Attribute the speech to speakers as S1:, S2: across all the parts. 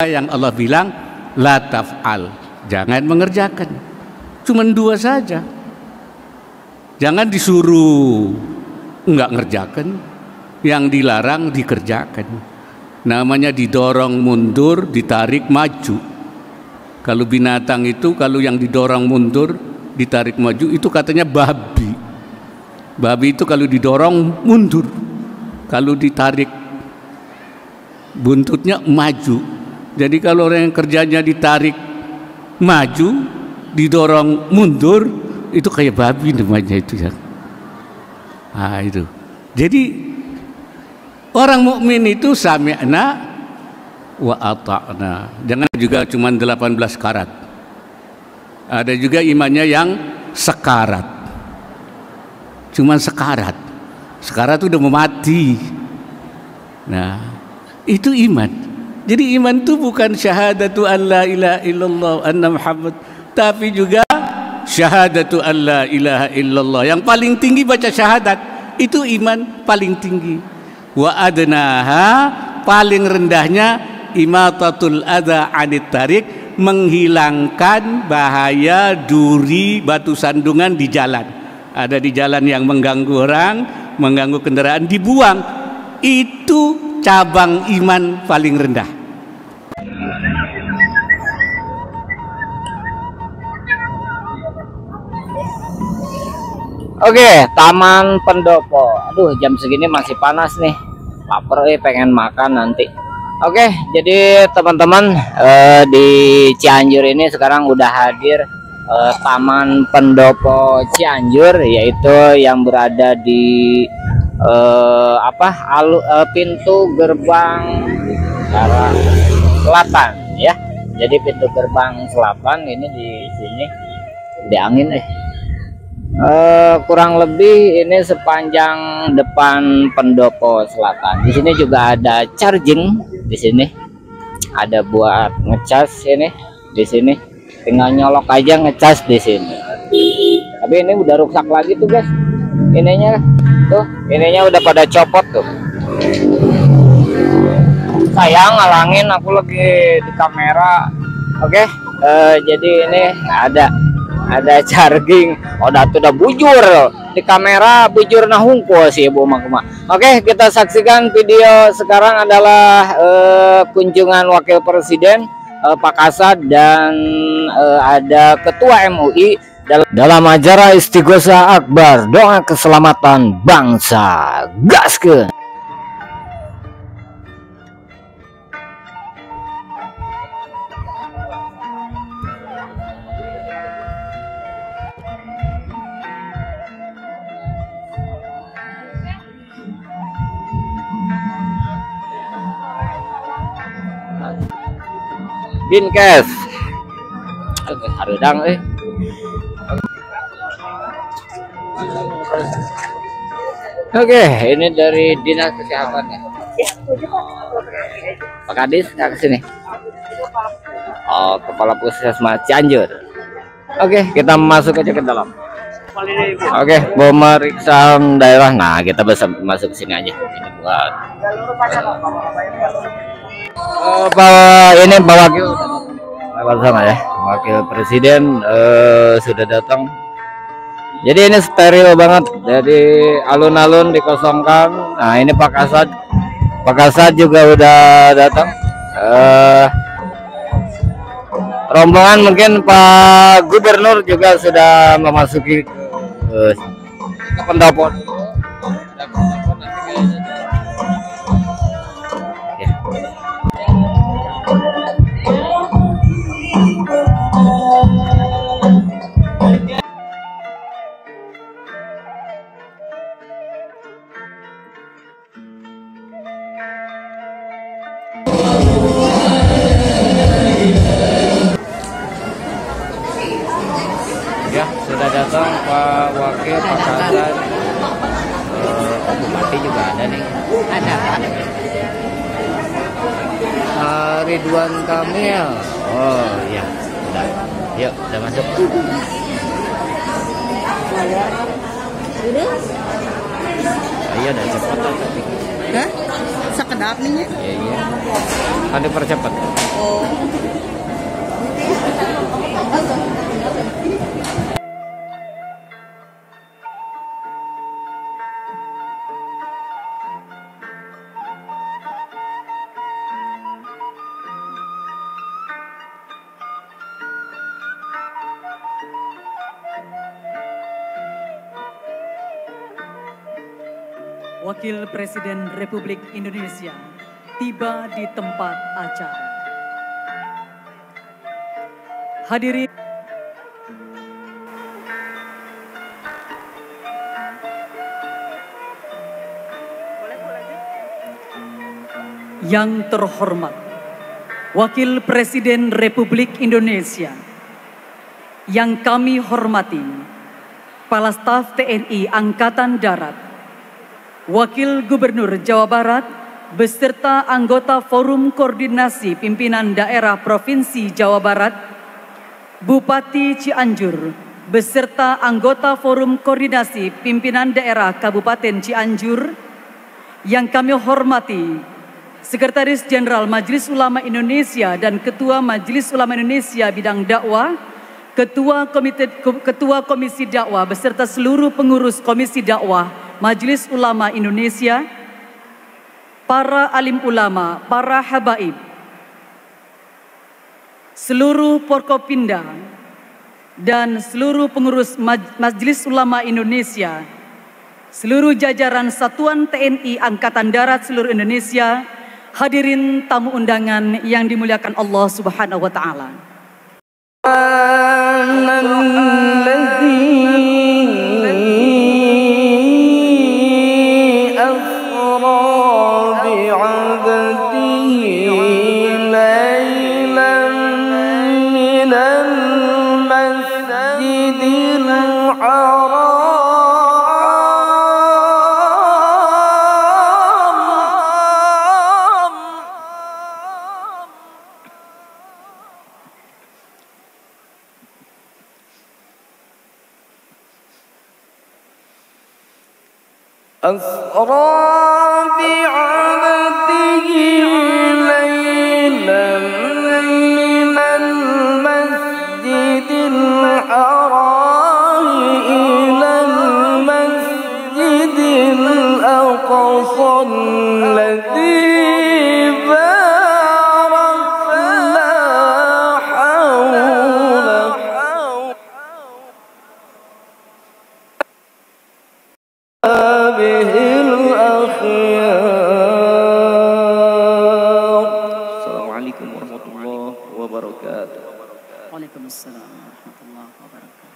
S1: yang Allah bilang la taf'al, jangan mengerjakan. Cuman 2 saja. Jangan disuruh enggak ngerjakan, yang dilarang dikerjakan. Namanya didorong mundur, ditarik maju. Kalau binatang itu, kalau yang didorong mundur, ditarik maju, itu katanya babi. Babi itu kalau didorong mundur, kalau ditarik buntutnya maju. Jadi kalau orang yang kerjanya ditarik maju, didorong mundur, itu kayak babi namanya itu ya. Nah, itu. Jadi orang mukmin itu sami'na wa ata'na. Jangan juga cuma 18 karat. Ada juga imannya yang sekarat. Cuman sekarat. Sekarat itu udah mau mati. Nah, itu iman. Jadi iman itu bukan syahadatu an la ilaha illallah anna Muhammad, tapi juga syahadatu an la ilaha illallah. Yang paling tinggi baca syahadat, itu iman paling tinggi. Wa adnaha, paling rendahnya imatatul adza anit tarik, menghilangkan bahaya duri batu sandungan di jalan. Ada di jalan yang mengganggu orang, mengganggu kendaraan, dibuang. Itu cabang iman paling rendah.
S2: Oke, Taman Pendopo. Aduh, jam segini masih panas nih. Lapar pengen makan nanti. Oke, jadi teman-teman di Cianjur ini sekarang udah hadir Taman Pendopo Cianjur, yaitu yang berada di pintu gerbang arah selatan ya. Jadi pintu gerbang selatan ini di sini di angin kurang lebih ini sepanjang depan Pendopo Selatan. Di sini juga ada charging, di sini ada buat ngecas ini, di sini tinggal nyolok aja ngecas di sini. Tapi ini udah rusak lagi tuh guys, ininya tuh, ininya udah pada copot tuh. Sayang ngalangin aku lagi di kamera. Oke, jadi ini ada charging. Oh, udah bujur di kamera, bujur nah hungkul sih ibu makma. Oke, kita saksikan video sekarang adalah kunjungan Wakil Presiden Pak Kasad dan ada Ketua MUI dalam acara Istighosah Akbar, doa keselamatan bangsa. Gaskeun. Dinkes harudang Oke, ini dari Dinas Kesehatan ya. Pak Kadis ke sini. Oh, Kepala Puskesmas Cianjur. Oke, kita masuk aja ke dalam. Oke, pemeriksaan daerah. Nah, kita bisa masuk ke sini aja. Ini buat ini Pak Wakil sama ya, Wakil Presiden sudah datang. Jadi ini steril banget, jadi alun-alun dikosongkan. Nah, ini Pak Kasad juga udah datang. Rombongan mungkin Pak Gubernur juga sudah memasuki ke Pendopo. Ya, sudah datang Pak Wakil, Pak Kasad. Bupati juga ada nih. Ada. Ridwan Kamil. Oh iya, udah. Yuk, udah masuk. Udah? Ayo, udah cepat. Hah?
S3: Sekedap nih.
S2: Iya. Kan dipercepat.
S3: Oh.
S4: Wakil Presiden Republik Indonesia tiba di tempat acara. Hadirin yang terhormat, Wakil Presiden Republik Indonesia yang kami hormati, Kepala Staf TNI Angkatan Darat, Wakil Gubernur Jawa Barat beserta anggota Forum Koordinasi Pimpinan Daerah Provinsi Jawa Barat, Bupati Cianjur beserta anggota Forum Koordinasi Pimpinan Daerah Kabupaten Cianjur yang kami hormati, Sekretaris Jenderal Majelis Ulama Indonesia dan Ketua Majelis Ulama Indonesia Bidang Dakwah, Ketua Komisi Dakwah beserta seluruh pengurus Komisi Dakwah Majelis Ulama Indonesia, para alim ulama, para habaib, seluruh Forkopimda dan seluruh pengurus Majelis Ulama Indonesia, seluruh jajaran Satuan TNI Angkatan Darat seluruh Indonesia, hadirin tamu undangan yang dimuliakan Allah Subhanahu wa taala.
S5: Assalamualaikum warahmatullahi wabarakatuh.
S4: Waalaikumsalam warahmatullahi wabarakatuh.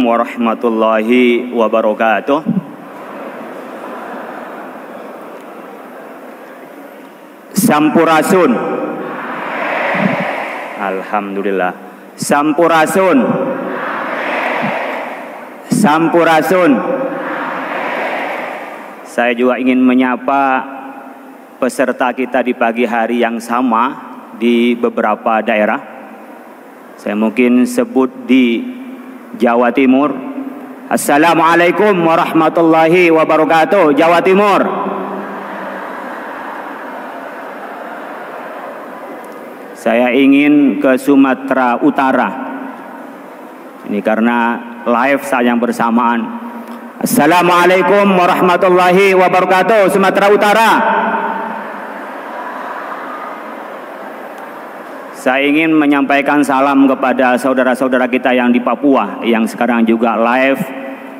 S5: Warahmatullahi wabarakatuh. Sampurasun. Alhamdulillah. Sampurasun. Sampurasun. Saya juga ingin menyapa peserta kita di pagi hari yang sama di beberapa daerah. Saya mungkin sebut di Jawa Timur. Assalamualaikum warahmatullahi wabarakatuh. Jawa Timur. Saya ingin ke Sumatera Utara. Ini karena live sayang bersamaan. Assalamualaikum warahmatullahi wabarakatuh. Sumatera Utara. Saya ingin menyampaikan salam kepada saudara-saudara kita yang di Papua, yang sekarang juga live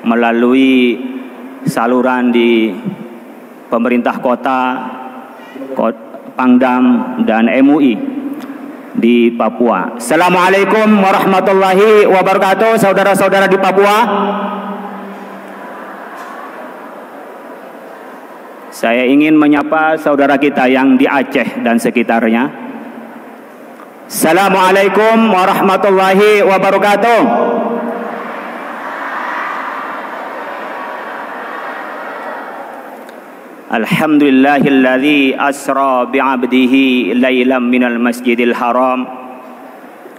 S5: melalui saluran di pemerintah kota, Pangdam, dan MUI di Papua. Assalamualaikum warahmatullahi wabarakatuh, saudara-saudara di Papua. Saya ingin menyapa saudara kita yang di Aceh dan sekitarnya. Assalamualaikum warahmatullahi wabarakatuh. Alhamdulillahilladzi asra bi'abdihi laylan minal masjidil haram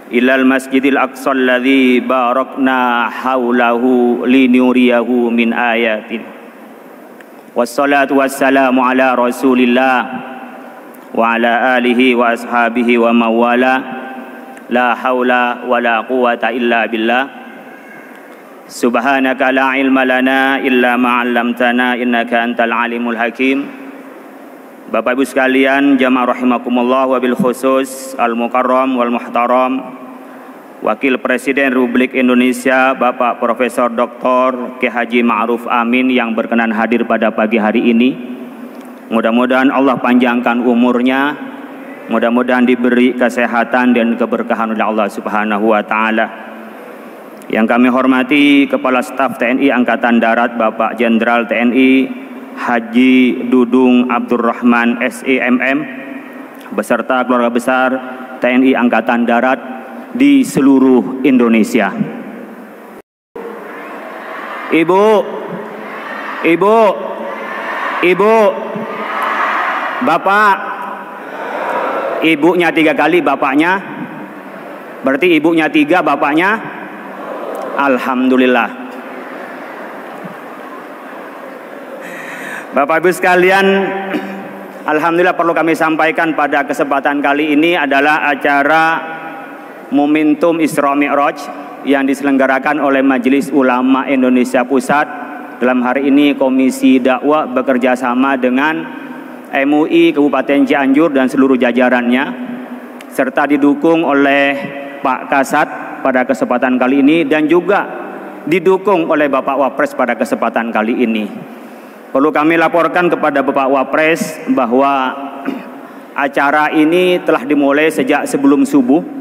S5: ilal masjidil aqsa alladzi barakna haulahu linuriyahu min ayatin. Wassalatu wassalamu ala rasulillah wa ala alihi wa ashabihi wa mawala, la haula wa la quwata illa billah. Subhanaka la ilma lana illa ma 'allamtana innaka antal alimul hakim. Bapak Ibu sekalian, jamaah rahimakumullah, wabil khusus al mukarram wal muhtaram Wakil Presiden Republik Indonesia Bapak Profesor Dr. K. Haji Ma'ruf Amin yang berkenan hadir pada pagi hari ini. Mudah-mudahan Allah panjangkan umurnya, mudah-mudahan diberi kesehatan dan keberkahan oleh Allah Subhanahu wa taala. Yang kami hormati Kepala Staf TNI Angkatan Darat Bapak Jenderal TNI Haji Dudung Abdurrahman SEMM beserta keluarga besar TNI Angkatan Darat di seluruh Indonesia. Ibu, Bapak, ibunya 3 kali, bapaknya, berarti ibunya 3, bapaknya. Alhamdulillah. Bapak Ibu sekalian, alhamdulillah perlu kami sampaikan pada kesempatan kali ini adalah acara Momentum Isra Mi'raj yang diselenggarakan oleh Majelis Ulama Indonesia Pusat. Dalam hari ini Komisi Dakwah bekerja sama dengan MUI Kabupaten Cianjur dan seluruh jajarannya, serta didukung oleh Pak Kasat pada kesempatan kali ini dan juga didukung oleh Bapak Wapres pada kesempatan kali ini. Perlu kami laporkan kepada Bapak Wapres bahwa acara ini telah dimulai sejak sebelum subuh.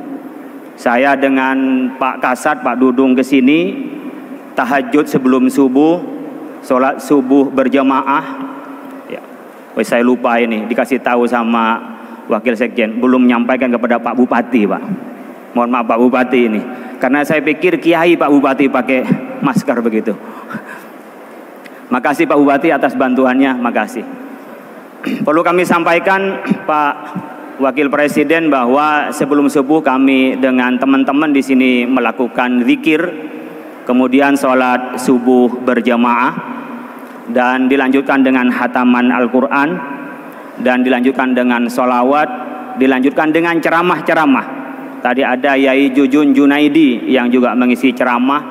S5: Saya dengan Pak Kasat, Pak Dudung ke sini tahajud sebelum subuh, sholat subuh berjamaah. Saya lupa ini, dikasih tahu sama Wakil Sekjen, belum menyampaikan kepada Pak Bupati, Pak. Mohon maaf Pak Bupati ini, karena saya pikir kiai Pak Bupati pakai masker begitu. Makasih Pak Bupati atas bantuannya, makasih. Perlu kami sampaikan Pak Wakil Presiden bahwa sebelum subuh kami dengan teman-teman di sini melakukan zikir, kemudian sholat subuh berjamaah, dan dilanjutkan dengan khataman Al-Quran, dan dilanjutkan dengan sholawat, dilanjutkan dengan ceramah-ceramah. Tadi ada Yai Jujun Junaidi yang juga mengisi ceramah,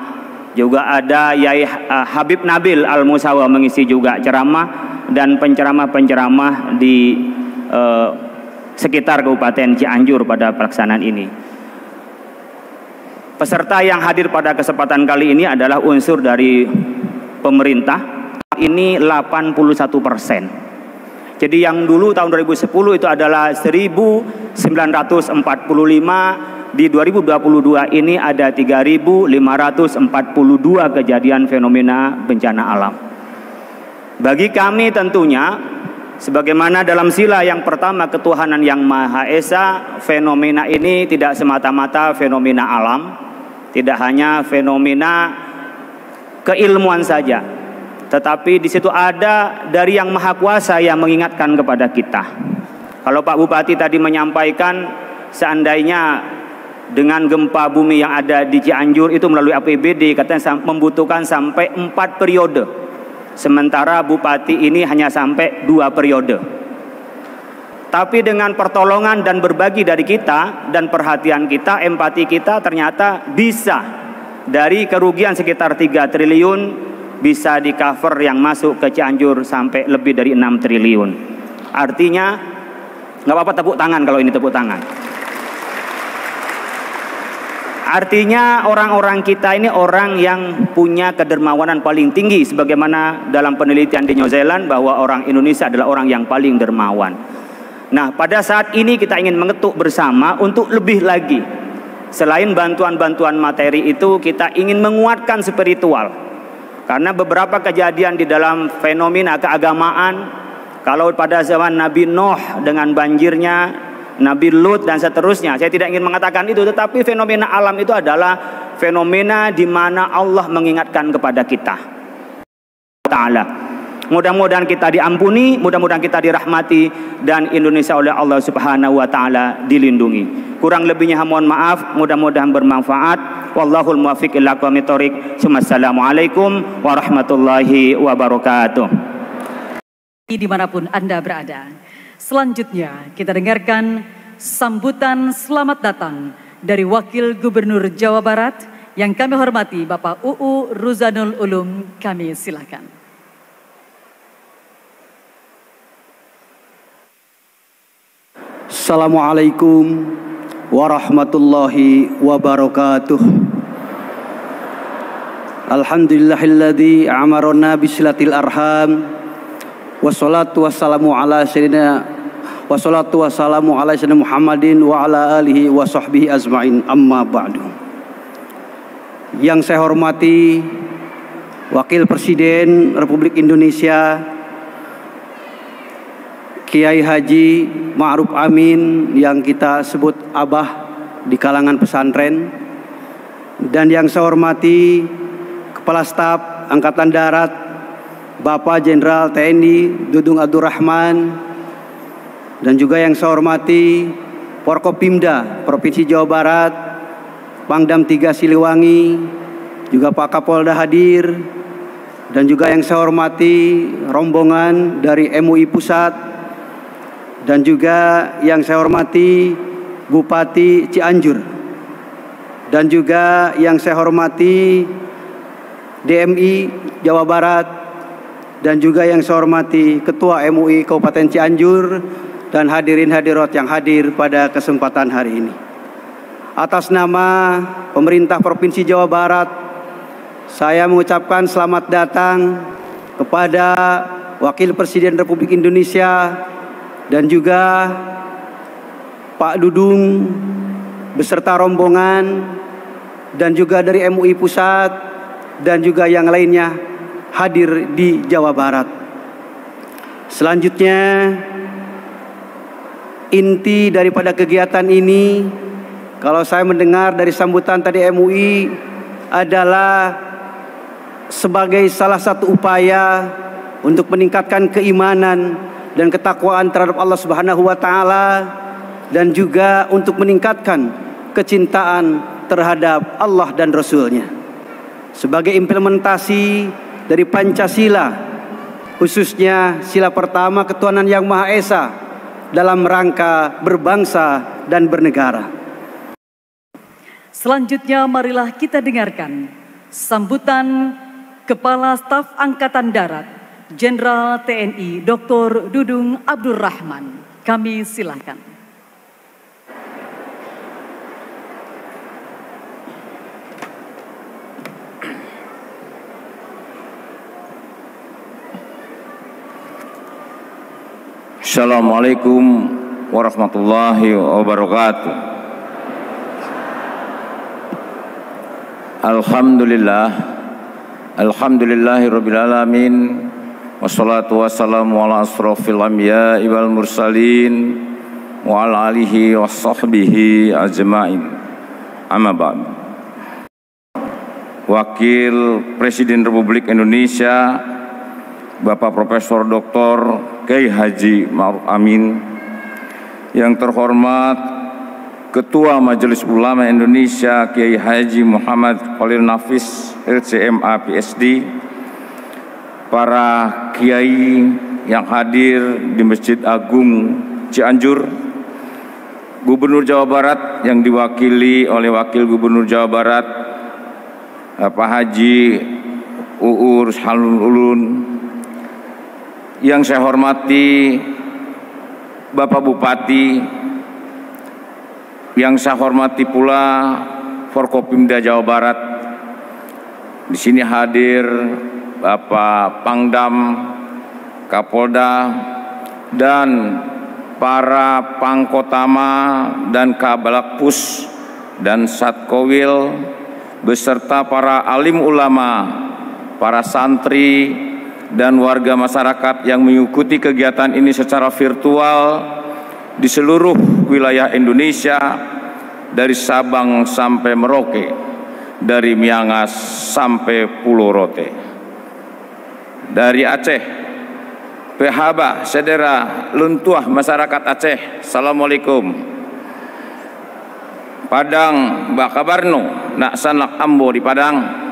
S5: juga ada Yai Habib Nabil Al-Musawa mengisi juga ceramah, dan penceramah-penceramah di sekitar Kabupaten Cianjur pada pelaksanaan ini. Peserta yang hadir pada kesempatan kali ini adalah unsur dari pemerintah. Ini 81%. Jadi yang dulu tahun 2010 itu adalah 1945, di 2022 ini ada 3.542 kejadian fenomena bencana alam. Bagi kami tentunya, sebagaimana dalam sila yang pertama ketuhanan yang Maha Esa, fenomena ini tidak semata-mata fenomena alam, tidak hanya fenomena keilmuan saja, tetapi di situ ada dari Yang Maha Kuasa yang mengingatkan kepada kita. Kalau Pak Bupati tadi menyampaikan seandainya dengan gempa bumi yang ada di Cianjur itu melalui APBD katanya membutuhkan sampai 4 periode. Sementara Bupati ini hanya sampai 2 periode. Tapi dengan pertolongan dan berbagi dari kita dan perhatian kita, empati kita, ternyata bisa dari kerugian sekitar 3 triliun bisa di cover yang masuk ke Cianjur sampai lebih dari 6 triliun. Artinya nggak apa-apa tepuk tangan kalau ini tepuk tangan. Artinya orang-orang kita ini orang yang punya kedermawanan paling tinggi, sebagaimana dalam penelitian di New Zealand bahwa orang Indonesia adalah orang yang paling dermawan. Nah, pada saat ini kita ingin mengetuk bersama untuk lebih lagi. Selain bantuan-bantuan materi itu, kita ingin menguatkan spiritual. Karena beberapa kejadian di dalam fenomena keagamaan, kalau pada zaman Nabi Nuh dengan banjirnya, Nabi Lut dan seterusnya, saya tidak ingin mengatakan itu, tetapi fenomena alam itu adalah fenomena di mana Allah mengingatkan kepada kita. Ta'ala. Mudah-mudahan kita diampuni, mudah-mudahan kita dirahmati, dan Indonesia oleh Allah Subhanahu wa Ta'ala dilindungi. Kurang lebihnya mohon maaf, mudah-mudahan bermanfaat. Wallahul muwaffiq ila aqwamit thoriq. Assalamualaikum warahmatullahi wabarakatuh.
S4: Dimanapun Anda berada. Selanjutnya kita dengarkan sambutan selamat datang dari Wakil Gubernur Jawa Barat yang kami hormati Bapak UU Ruzanul Ulum. Kami silakan.
S3: Assalamualaikum warahmatullahi wabarakatuh. Alhamdulillahilladzi amarona bisilatil arham. Wassalatu wassalamu ala sayyidina Muhammadin wa ala alihi wa sahbihi azma'in, amma ba'du. Yang saya hormati Wakil Presiden Republik Indonesia Kiai Haji Ma'ruf Amin, yang kita sebut Abah di kalangan pesantren, dan yang saya hormati Kepala Staf Angkatan Darat Bapak Jenderal TNI Dudung Abdurrahman, dan juga yang saya hormati Forkopimda Provinsi Jawa Barat, Pangdam 3 Siliwangi, juga Pak Kapolda hadir, dan juga yang saya hormati rombongan dari MUI Pusat, dan juga yang saya hormati Bupati Cianjur, dan juga yang saya hormati DMI Jawa Barat, dan juga yang saya hormati Ketua MUI Kabupaten Cianjur dan hadirin hadirat yang hadir pada kesempatan hari ini. Atas nama pemerintah Provinsi Jawa Barat, saya mengucapkan selamat datang kepada Wakil Presiden Republik Indonesia dan juga Pak Dudung beserta rombongan, dan juga dari MUI Pusat dan juga yang lainnya hadir di Jawa Barat. Selanjutnya, inti daripada kegiatan ini, kalau saya mendengar dari sambutan tadi MUI, adalah sebagai salah satu upaya untuk meningkatkan keimanan dan ketakwaan terhadap Allah Subhanahu wa Ta'ala, dan juga untuk meningkatkan kecintaan terhadap Allah dan Rasul-Nya. Sebagai implementasi dari Pancasila, khususnya sila pertama ketuhanan yang Maha Esa dalam rangka berbangsa dan bernegara.
S4: Selanjutnya marilah kita dengarkan sambutan Kepala Staf Angkatan Darat Jenderal TNI Dr. Dudung Abdurrahman. Kami silakan.
S6: Assalamualaikum warahmatullahi wabarakatuh. Alhamdulillahirabbil alamin, wassalatu wassalamu ala asrofil anbiya'i wal mursalin wa ala alihi washabbihi ajmain. Amma ba'd. Wakil Presiden Republik Indonesia Bapak Profesor Dr. Kiai Haji Ma'ruf Amin, yang terhormat Ketua Majelis Ulama Indonesia Kiai Haji Muhammad Khalil Nafis LCMA PSD, para kiai yang hadir di Masjid Agung Cianjur, Gubernur Jawa Barat yang diwakili oleh Wakil Gubernur Jawa Barat Pak Haji Uur Halul Ulun, yang saya hormati Bapak Bupati, yang saya hormati pula Forkopimda Jawa Barat. Di sini hadir Bapak Pangdam, Kapolda, dan para Pangkotama dan Kabelakpus dan Satkowil beserta para alim ulama, para santri dan warga masyarakat yang mengikuti kegiatan ini secara virtual di seluruh wilayah Indonesia, dari Sabang sampai Merauke, dari Miangas sampai Pulau Rote, dari Aceh, Pehaba, Sedera, Luntuah, masyarakat Aceh, Assalamualaikum. Padang, Mbak Kabarno, nak sanak ambo di Padang,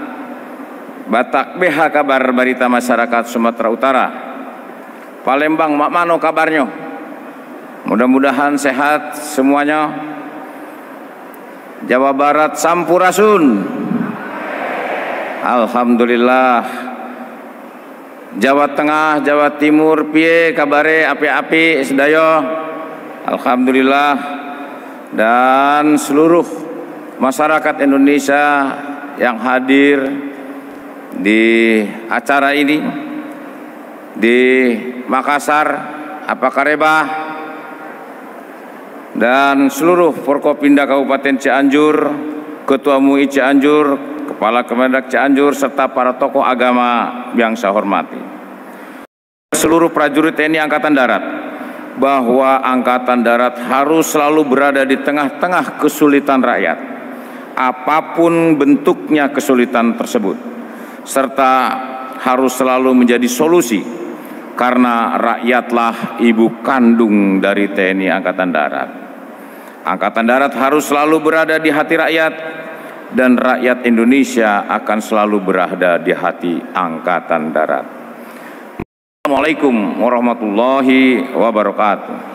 S6: Batak BH kabar barita masyarakat Sumatera Utara, Palembang, mak mano kabarnya? Mudah-mudahan sehat semuanya. Jawa Barat sampurasun, alhamdulillah. Jawa Tengah, Jawa Timur, piye kabare, api-api sedayo, alhamdulillah. Dan seluruh masyarakat Indonesia yang hadir di acara ini di Makassar, apa karebah, dan seluruh Forkopimda Kabupaten Cianjur, Ketua MUI Cianjur, Kepala Kemendak Cianjur, serta para tokoh agama yang saya hormati. Seluruh prajurit TNI Angkatan Darat, bahwa Angkatan Darat harus selalu berada di tengah-tengah kesulitan rakyat, apapun bentuknya kesulitan tersebut, serta harus selalu menjadi solusi, karena rakyatlah ibu kandung dari TNI Angkatan Darat. Angkatan Darat harus selalu berada di hati rakyat, dan rakyat Indonesia akan selalu berada di hati Angkatan Darat. Assalamualaikum warahmatullahi wabarakatuh.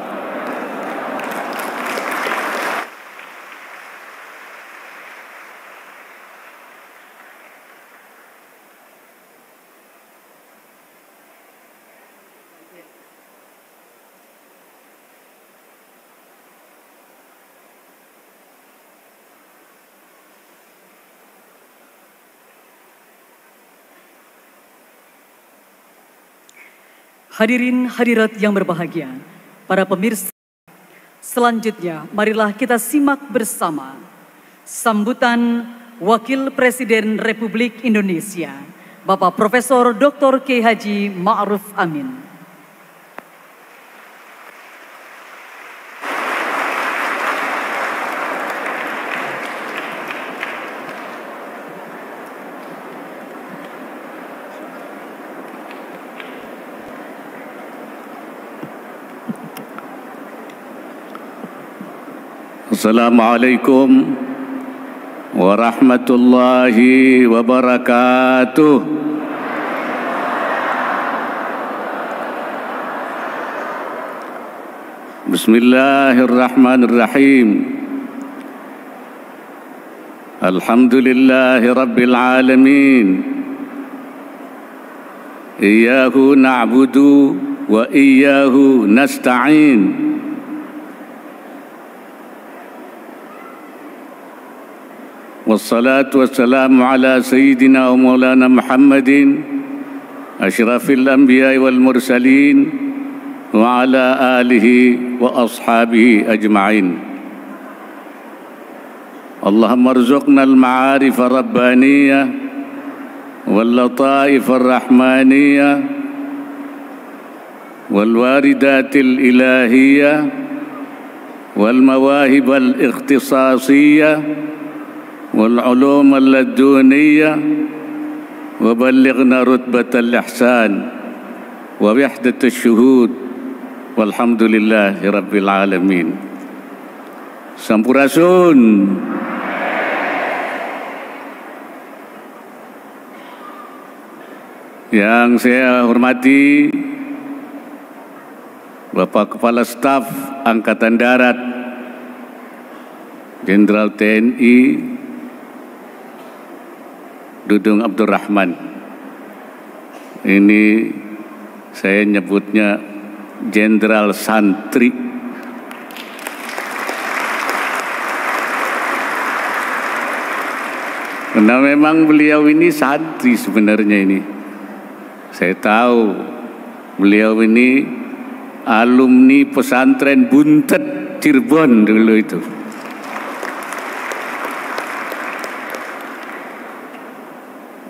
S4: Hadirin hadirat yang berbahagia, para pemirsa, selanjutnya marilah kita simak bersama sambutan Wakil Presiden Republik Indonesia, Bapak Profesor Dr. Kiai Haji Ma'ruf Amin.
S1: Assalamualaikum warahmatullahi wabarakatuh. Bismillahirrahmanirrahim. Alhamdulillahi rabbil alamin. Iyyahu na'budu wa iyyahu nasta'in. والصلاة والسلام على سيدنا ومولانا محمد أشرف الأنبياء والمرسلين وعلى آله وأصحابه أجمعين. اللهم ارزقنا المعارف الربانية واللطائف الرحمانية والواردات الإلهية والمواهب الاختصاصية والعلوم اللدنية وبلغنا رتبة الإحسان ووحدة الشهود والحمد لله رب العالمين. Sampurasun. Yang saya hormati Bapak Kepala Staf Angkatan Darat Jenderal TNI Dudung Abdurrahman, Ini saya nyebutnya Jenderal Santri. Karena memang beliau ini santri sebenarnya ini. Saya tahu beliau ini alumni pesantren Buntet Cirebon dulu itu.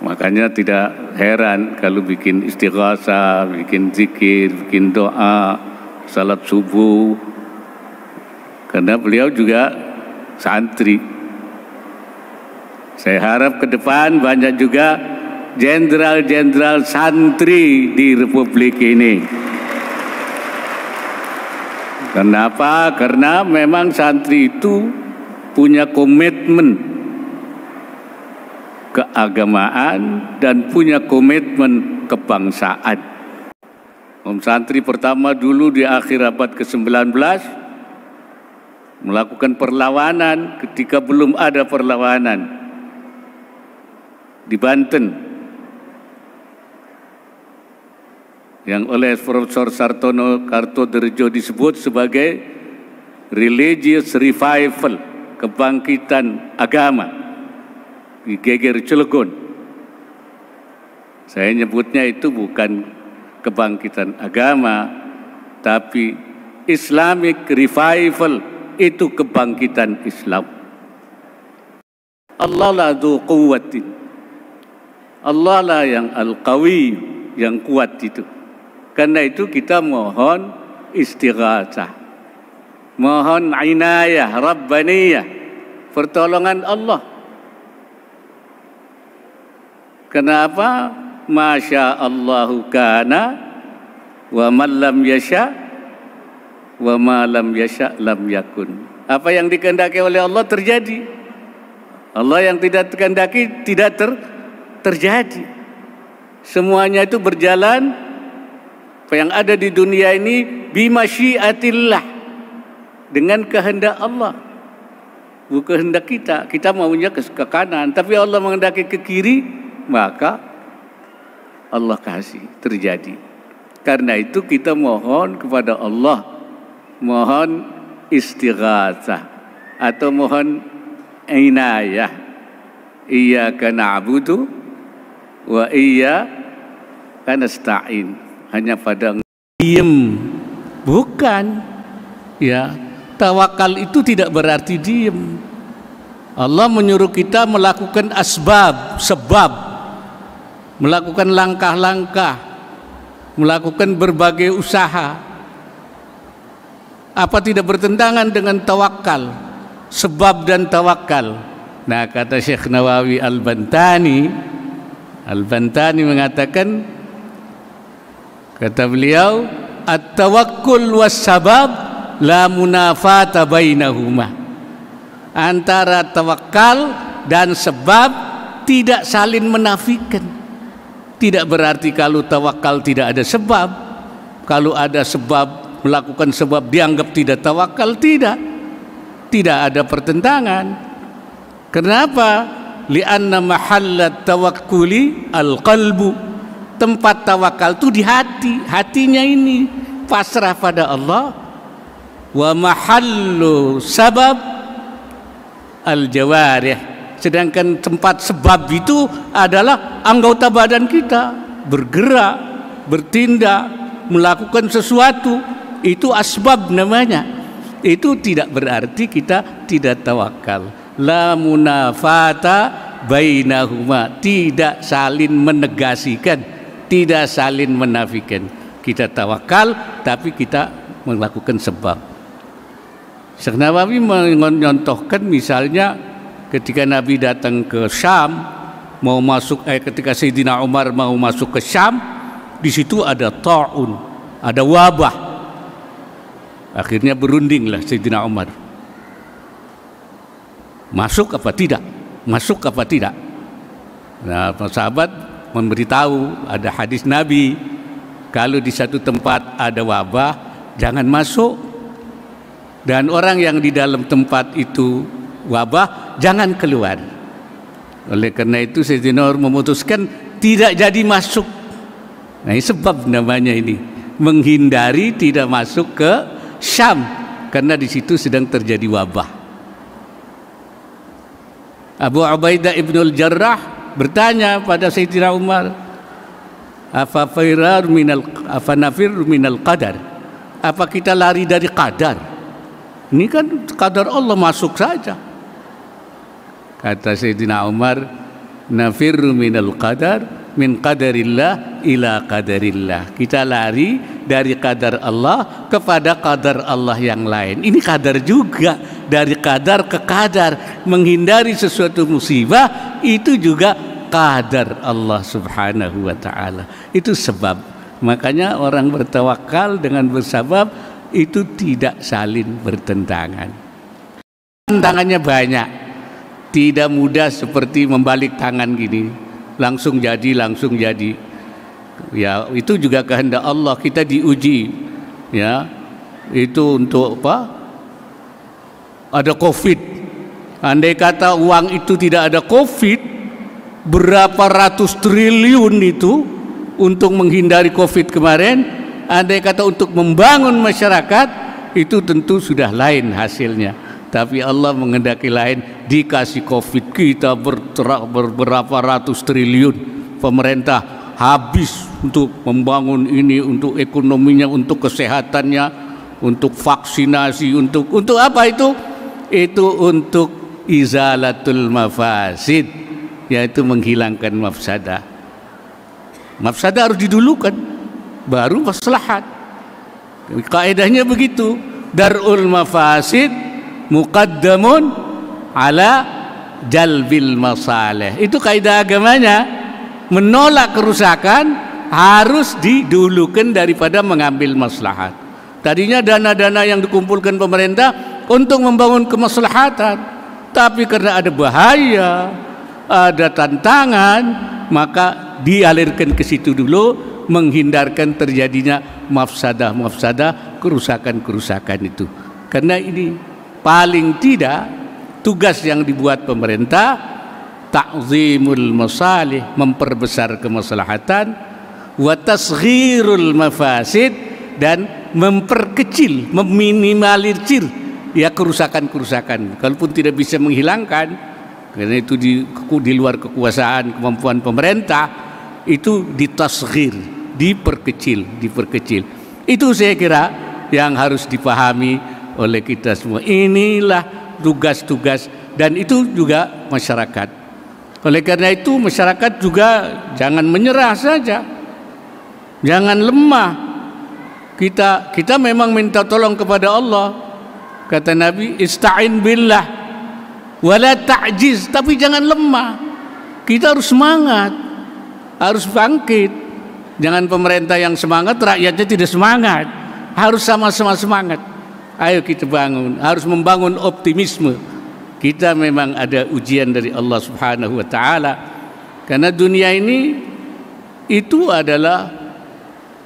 S1: Makanya tidak heran kalau bikin istighasah, bikin zikir, bikin doa, salat subuh. Karena beliau juga santri. Saya harap ke depan banyak juga jenderal-jenderal santri di Republik ini. Kenapa? Karena memang santri itu punya komitmen keagamaan dan punya komitmen kebangsaan. Santri pertama dulu di akhir abad ke-19 melakukan perlawanan ketika belum ada perlawanan di Banten yang oleh Profesor Sartono Kartodirjo disebut sebagai religious revival, kebangkitan agama di Geger Cilegon. Saya nyebutnya itu bukan kebangkitan agama, tapi Islamic revival, itu kebangkitan Islam. Allah la dzu quwwatin, Allah lah yang al-qawi, yang kuat itu. Karena itu kita mohon istighatsah, mohon inayah rabbaniyah, pertolongan Allah. Kenapa? Masya Allahu kana wa man lam yasha wa ma lam yasha lam yakun. Apa yang dikehendaki oleh Allah terjadi. Allah yang tidak dikehendaki tidak terjadi. Semuanya itu berjalan, apa yang ada di dunia ini bimasyiatillah, dengan kehendak Allah, bukan kehendak kita. Kita maunya ke kanan, tapi Allah menghendaki ke kiri, maka Allah kasih terjadi. Karena itu kita mohon kepada Allah, mohon istighatsah atau mohon inayah. Iyyaka na'budu wa iyyaka nasta'in. Hanya pada diem, bukan ya. Tawakal itu tidak berarti diem. Allah menyuruh kita melakukan sebab, melakukan langkah-langkah, melakukan berbagai usaha. Apa tidak bertentangan dengan tawakal? Sebab dan tawakal. Nah, kata Syekh Nawawi Al-Bantani mengatakan, kata beliau, at-tawakkul was sabab la munafata bainahuma. Antara tawakal dan sebab tidak saling menafikan. Tidak berarti kalau tawakal tidak ada sebab, kalau ada sebab melakukan sebab dianggap tidak tawakal. Tidak ada pertentangan. Kenapa? Li'anna mahallat tawakkuli al-qalbu. Tempat tawakal itu di hati. Hatinya ini pasrah pada Allah. Wa mahallu sabab al-jawarih. Sedangkan tempat sebab itu adalah anggota badan kita. Bergerak, bertindak, melakukan sesuatu. Itu asbab namanya. Itu tidak berarti kita tidak tawakal. La munafata bainahuma, tidak saling menegasikan, tidak saling menafikan. Kita tawakal tapi kita melakukan sebab. Syekh Nawawi menyontohkan misalnya ketika Nabi datang ke Syam, mau masuk ketika Sayyidina Umar mau masuk ke Syam, di situ ada ta'un, ada wabah. Akhirnya berundinglah Sayyidina Umar. Masuk apa tidak? Masuk apa tidak? Nah, sahabat memberitahu, ada hadis Nabi, kalau di satu tempat ada wabah, jangan masuk. Dan orang yang di dalam tempat itu wabah, jangan keluar. Oleh karena itu Sayyidina Umar memutuskan tidak jadi masuk. Nah, ini sebab namanya ini, menghindari tidak masuk ke Syam karena di situ sedang terjadi wabah. Abu Ubaidah ibnul Jarrah bertanya pada Sayyidina Umar, apa nafir minal qadar? Apa kita lari dari qadar? Ini kan qadar Allah, masuk saja. Kata Sayyidina Umar, nafirru minal qadar min qadarillah ila qadarillah. Kita lari dari qadar Allah kepada qadar Allah yang lain. Ini qadar juga, dari qadar ke qadar. Menghindari sesuatu musibah itu juga qadar Allah subhanahu wa ta'ala. Itu sebab. Makanya orang bertawakal dengan bersabab itu tidak saling bertentangan. Tentangannya banyak. Tidak mudah seperti membalik tangan gini, langsung jadi. Ya, itu juga kehendak Allah, kita diuji. Ya, itu untuk apa? Ada Covid. Andai kata uang itu tidak ada Covid, berapa ratus triliun itu untuk menghindari Covid kemarin. Andai kata untuk membangun masyarakat, itu tentu sudah lain hasilnya. Tapi Allah menghendaki lain, dikasih Covid kita berberapa ratus triliun, pemerintah habis untuk membangun ini, untuk ekonominya, untuk kesehatannya, untuk vaksinasi, untuk apa itu? Itu untuk izalatul mafasid, yaitu menghilangkan mafsadah. Mafsadah harus didulukan, baru maslahat. Kaidahnya begitu, darul mafasid muqaddamun ala jalbil masalih. Itu kaidah agamanya. Menolak kerusakan harus didulukan daripada mengambil maslahat. Tadinya dana-dana yang dikumpulkan pemerintah untuk membangun kemaslahatan, tapi karena ada bahaya, ada tantangan, maka dialirkan ke situ dulu, menghindarkan terjadinya mafsadah, kerusakan itu. Karena ini paling tidak tugas yang dibuat pemerintah, ta'zimul masalih, memperbesar kemaslahatan, wa tasghirul mafasid, dan memperkecil, meminimalisir ya kerusakan. Kalaupun tidak bisa menghilangkan, karena itu di luar kekuasaan kemampuan pemerintah, itu ditasghir, diperkecil. Itu saya kira yang harus dipahami oleh kita semua. Inilah tugas-tugas, dan itu juga masyarakat. Oleh karena itu masyarakat juga jangan menyerah saja, jangan lemah. Kita memang minta tolong kepada Allah. Kata Nabi, ista'in billah wala ta'jiz, tapi jangan lemah. Kita harus semangat, harus bangkit. Jangan pemerintah yang semangat, rakyatnya tidak semangat. Harus sama-sama semangat. Ayo kita bangun, harus membangun optimisme. Kita memang ada ujian dari Allah Subhanahu wa ta'ala. Karena dunia ini itu adalah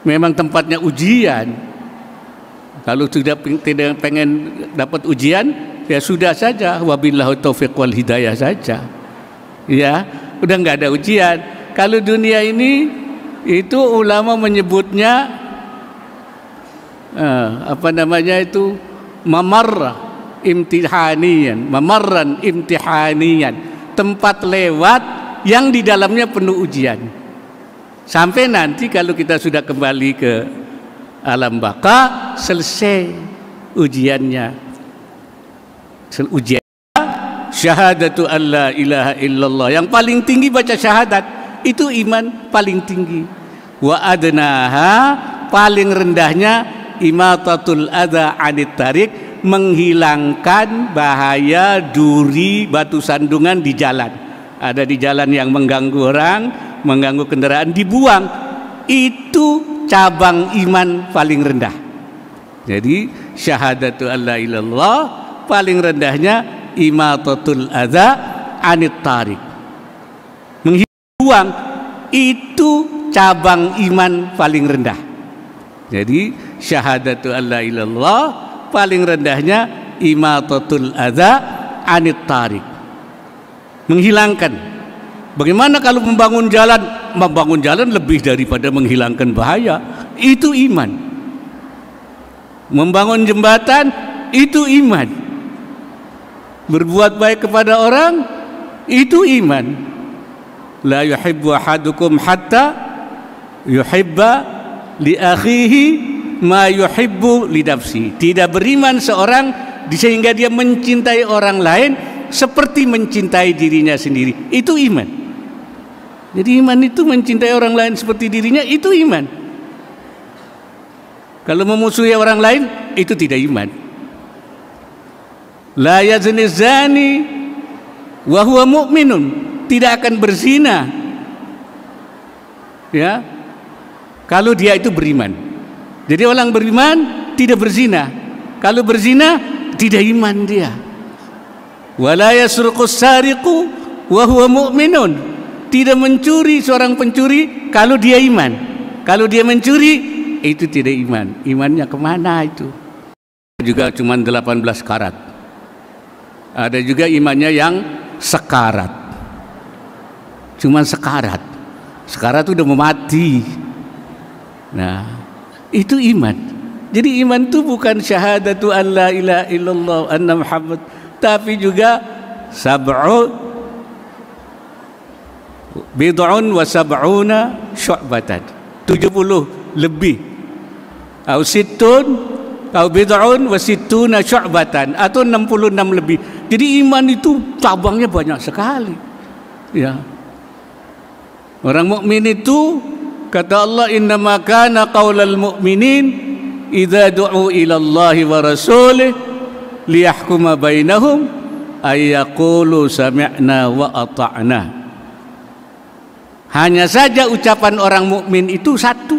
S1: memang tempatnya ujian. Kalau tidak pengen dapat ujian, ya sudah saja, wabillahi taufiq wal hidayah saja. Ya, udah nggak ada ujian. Kalau dunia ini itu ulama menyebutnya mamarran imtihanian, tempat lewat yang di dalamnya penuh ujian. Sampai nanti kalau kita sudah kembali ke alam baka, selesai ujiannya. Ujian syahadatu alla ilaha illallah, yang paling tinggi baca syahadat, itu iman paling tinggi. Wa adnaha, paling rendahnya imatatul adza anit tariq, menghilangkan bahaya duri, batu sandungan di jalan. Ada di jalan yang mengganggu orang, mengganggu kendaraan, dibuang. Itu cabang iman paling rendah. Jadi syahadatu alla ilallah, paling rendahnya imatatul adza anit tariq, menghilang, itu cabang iman paling rendah. Jadi syahadatu alla ilallah, paling rendahnya imatatul adza anit tariq, menghilangkan. Bagaimana kalau membangun jalan membangun jalan lebih daripada menghilangkan bahaya. Itu iman. Membangun jembatan itu iman. Berbuat baik kepada orang itu iman. La yuhibbu ahadukum hatta yuhibba li akhihi ma yuhibbu li nafsi. Tidak beriman seorang sehingga dia mencintai orang lain seperti mencintai dirinya sendiri. Itu iman. Jadi iman itu mencintai orang lain seperti dirinya, itu iman. Kalau memusuhi orang lain, itu tidak iman. La yazni zani wa huwa mu'minun. Tidak akan berzina, ya, kalau dia itu beriman. Jadi orang beriman tidak berzina. Kalau berzina tidak iman dia. Wala yasruqus sariqu wa huwa mu'minun. Tidak mencuri seorang pencuri kalau dia iman. Kalau dia mencuri itu tidak iman. Imannya kemana itu? Juga cuma 18 karat. Ada juga imannya yang sekarat. Cuma sekarat. Sekarat itu udah mau mati. Nah, itu iman. Jadi iman itu bukan syahadatu an la ilaha illallah anna Muhammad, tapi juga bid'un wa sab'una syu'batan, 70 lebih, atau sittun atau bid'un wa sittuna syu'batan, atau 66 lebih. Jadi iman itu cabangnya banyak sekali, ya. Orang mukmin itu kata Allah, innama kana qaulal mu'minin idza du'u ila Allah wa rasulih liyahkuma bainahum ay yaqulu sami'na wa ata'na. Hanya saja ucapan orang mukmin itu satu.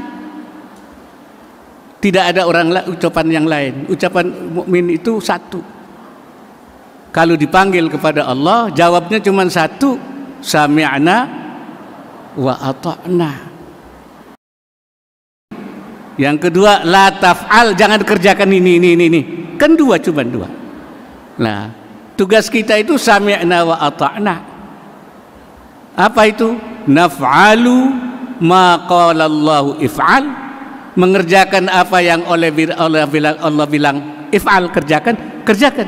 S1: Tidak ada ucapan yang lain. Ucapan mukmin itu satu. Kalau dipanggil kepada Allah, jawabnya cuma satu, sami'na wa ata'na. Yang kedua, la taf'al, jangan kerjakan ini. Kan cuma dua. Nah, tugas kita itu sami'na wa ata'na. Apa itu? Naf'alu ma qala Allahu if'al, mengerjakan apa yang Allah bilang if'al, kerjakan.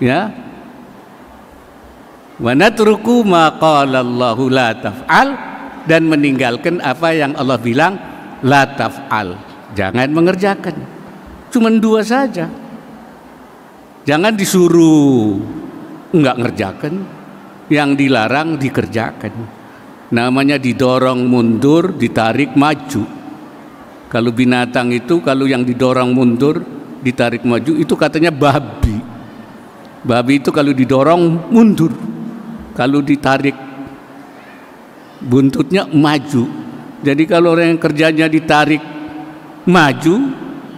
S1: Ya. Wa natruku ma qala Allahu la taf'al, dan meninggalkan apa yang Allah bilang la taf'al, jangan mengerjakan. Cuman dua saja. Jangan disuruh enggak ngerjakan, yang dilarang dikerjakan. Namanya didorong mundur, ditarik maju. Kalau binatang itu, kalau yang didorong mundur, ditarik maju, itu katanya babi. Babi itu kalau didorong mundur, kalau ditarik buntutnya maju. Jadi kalau orang yang kerjanya ditarik maju,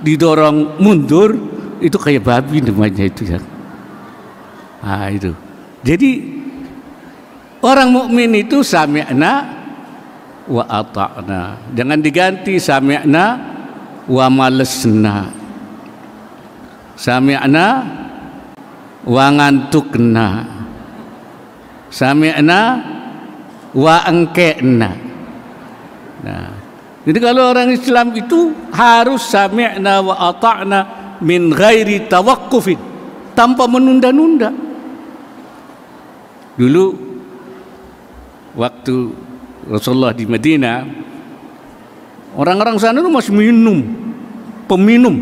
S1: didorong mundur, itu kayak babi namanya itu, ya. Nah, itu. Jadi orang mukmin itu sami'na wa ata'na. Jangan diganti sami'na wa malesna. Sami'na wa ngantukna. Sami'na wa engkena. Nah, jadi kalau orang Islam itu harus sami'na wa ata'na min ghairi tawaqqufin, tanpa menunda-nunda. Dulu waktu Rasulullah di Madinah, orang-orang sana itu masih peminum.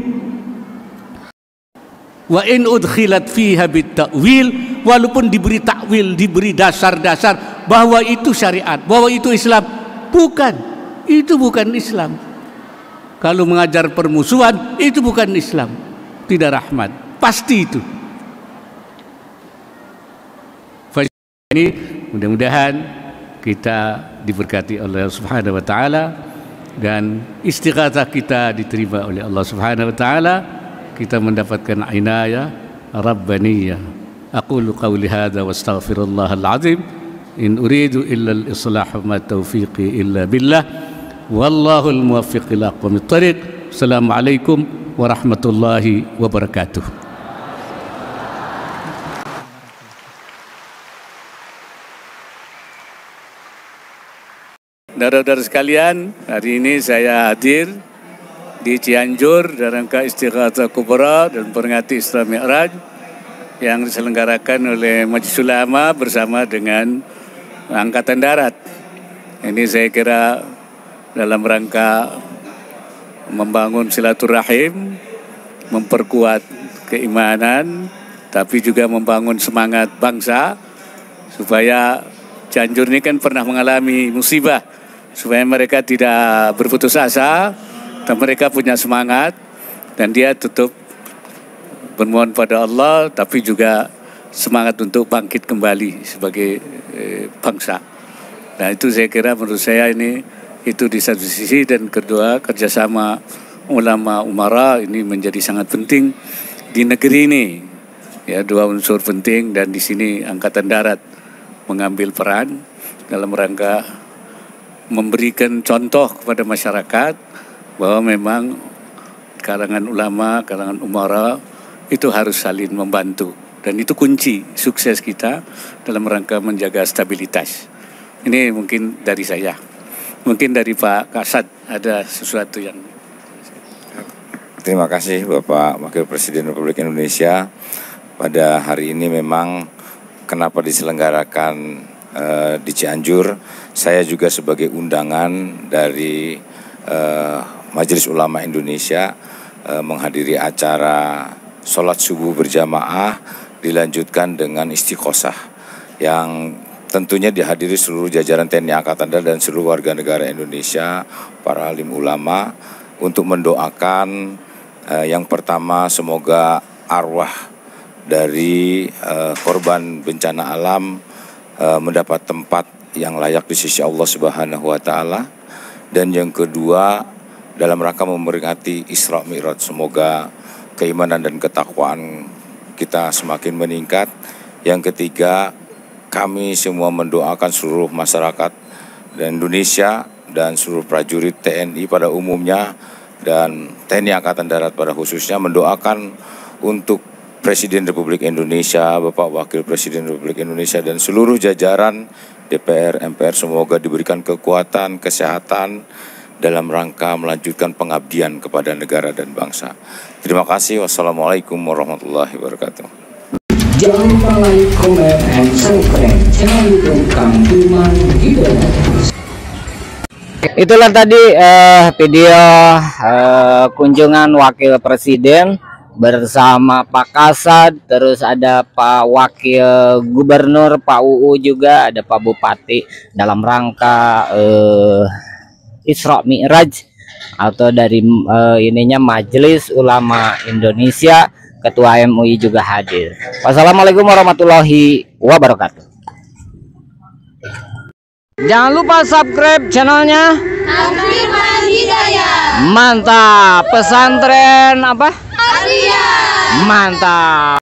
S1: Wa in udkhilat fiha bitta'wil, walaupun diberi takwil, diberi dasar-dasar bahwa itu syariat, bahwa itu Islam, itu bukan Islam. Kalau mengajar permusuhan, itu bukan Islam, tidak rahmat, pasti itu. Ini mudah-mudahan kita diberkati oleh Allah Subhanahu wa taala, dan istighatsah kita diterima oleh Allah Subhanahu wa taala. Kita mendapatkan inayah rabbaniyah. Aqulu qawli hadza wa astaghfirullahal azim. In uridu illa al-islah ma taufiqi illa billah. Wallahul muwaffiq ila aqwamit thariq. Assalamualaikum warahmatullahi wabarakatuh. Saudara-saudara sekalian, hari ini saya hadir di Cianjur dalam rangka Istighatsah Kubra dan peringati Isra Mi'raj yang diselenggarakan oleh Majelis Ulama bersama dengan Angkatan Darat. Ini saya kira dalam rangka membangun silaturahim, memperkuat keimanan, tapi juga membangun semangat bangsa supaya Cianjur ini kan pernah mengalami musibah, supaya mereka tidak berputus asa dan mereka punya semangat dan dia tetap bermohon pada Allah, tapi juga semangat untuk bangkit kembali sebagai bangsa. Nah itu saya kira menurut saya ini itu di satu sisi, dan kedua kerjasama ulama umara ini menjadi sangat penting di negeri ini. Ya, dua unsur penting, dan di sini Angkatan Darat mengambil peran dalam rangka memberikan contoh kepada masyarakat bahwa memang kalangan ulama, kalangan umara itu harus saling membantu, dan itu kunci sukses kita dalam rangka menjaga stabilitas. Ini mungkin dari saya. Mungkin dari Pak Kasat ada sesuatu yang...
S6: Terima kasih Bapak Wakil Presiden Republik Indonesia. Pada hari ini memang kenapa diselenggarakan di Cianjur, saya juga sebagai undangan dari Majelis Ulama Indonesia menghadiri acara sholat subuh berjamaah dilanjutkan dengan istiqosah yang tentunya dihadiri seluruh jajaran TNI Angkatan Darat dan seluruh warga negara Indonesia, para alim ulama, untuk mendoakan yang pertama semoga arwah dari korban bencana alam mendapat tempat yang layak di sisi Allah Subhanahu wa taala, dan yang kedua dalam rangka memperingati Isra Mi'raj, semoga keimanan dan ketakwaan kita semakin meningkat. Yang ketiga, kami semua mendoakan seluruh masyarakat dan Indonesia dan seluruh prajurit TNI pada umumnya dan TNI Angkatan Darat pada khususnya, mendoakan untuk Presiden Republik Indonesia, Bapak Wakil Presiden Republik Indonesia dan seluruh jajaran DPR, MPR, semoga diberikan kekuatan, kesehatan dalam rangka melanjutkan pengabdian kepada negara dan bangsa. Terima kasih. Wassalamualaikum warahmatullahi wabarakatuh.
S7: Jangan lupa like, comment, and subscribe channel YouTube Kang Firman Hidayat.
S2: Itulah tadi video kunjungan Wakil Presiden bersama Pak Kasat, terus ada Pak Wakil Gubernur, Pak UU juga, ada Pak Bupati dalam rangka Isra Mi'raj atau dari ininya Majelis Ulama Indonesia. Ketua MUI juga hadir. Wassalamualaikum warahmatullahi wabarakatuh. Jangan lupa subscribe channelnya
S8: Kang Firman Hidayat.
S2: Mantap. Pesantren apa?
S8: Alia.
S2: Mantap.